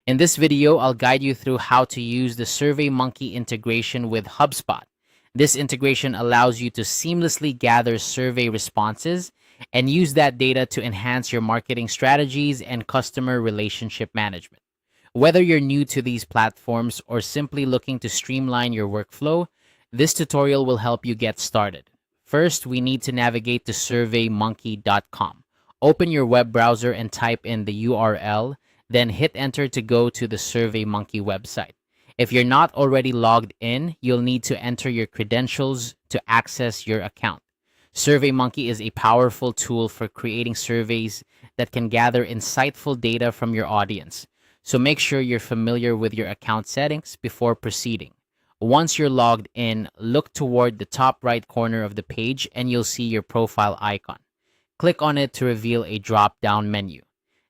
In this video, I'll guide you through how to use the Surveymonkey integration with Hubspot. This integration allows you to seamlessly gather survey responses and use that data to enhance your marketing strategies and customer relationship management. Whether you're new to these platforms or simply looking to streamline your workflow, this tutorial will help you get started. First, we need to navigate to surveymonkey.com. Open your web browser and type in the URL, then hit enter to go to the Surveymonkey website. If you're not already logged in, you'll need to enter your credentials to access your account. Surveymonkey is a powerful tool for creating surveys that can gather insightful data from your audience. So make sure you're familiar with your account settings before proceeding. Once you're logged in, look toward the top right corner of the page and you'll see your profile icon. Click on it to reveal a drop-down menu.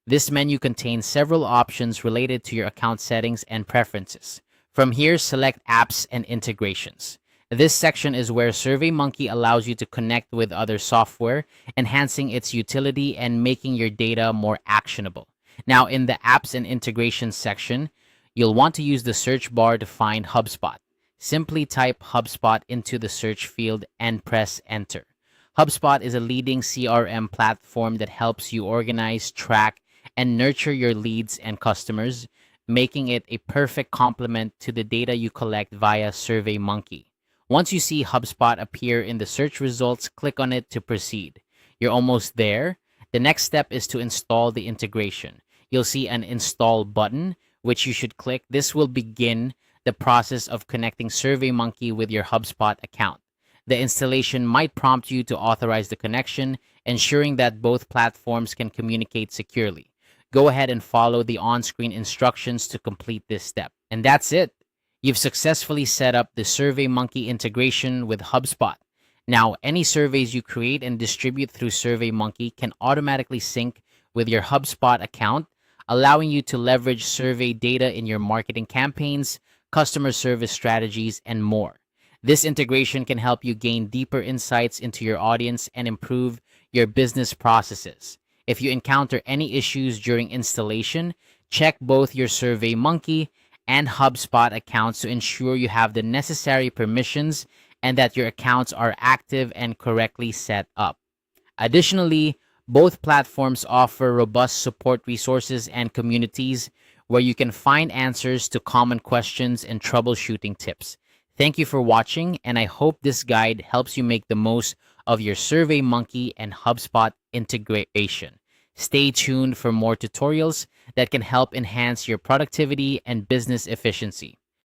This menu contains several options related to your account settings and preferences. From here, select Apps and Integrations. This section is where Surveymonkey allows you to connect with other software, enhancing its utility and making your data more actionable. Now, in the Apps and Integrations section, you'll want to use the search bar to find Hubspot. Simply type Hubspot into the search field and press Enter. Hubspot is a leading CRM platform that helps you organize, track, and nurture your leads and customers, making it a perfect complement to the data you collect via Surveymonkey. Once you see Hubspot appear in the search results, click on it to proceed. You're almost there. The next step is to install the integration. You'll see an Install button, which you should click. This will begin the process of connecting Surveymonkey with your Hubspot account. The installation might prompt you to authorize the connection, ensuring that both platforms can communicate securely. Go ahead and follow the on-screen instructions to complete this step. And that's it. You've successfully set up the Surveymonkey integration with Hubspot. Now, any surveys you create and distribute through Surveymonkey can automatically sync with your Hubspot account, allowing you to leverage survey data in your marketing campaigns, customer service strategies, and more. This integration can help you gain deeper insights into your audience and improve your business processes. If you encounter any issues during installation, check both your Surveymonkey and Hubspot accounts to ensure you have the necessary permissions and that your accounts are active and correctly set up. Additionally, both platforms offer robust support resources and communities where you can find answers to common questions and troubleshooting tips. Thank you for watching, and I hope this guide helps you make the most of your Surveymonkey and Hubspot integration. Stay tuned for more tutorials that can help enhance your productivity and business efficiency.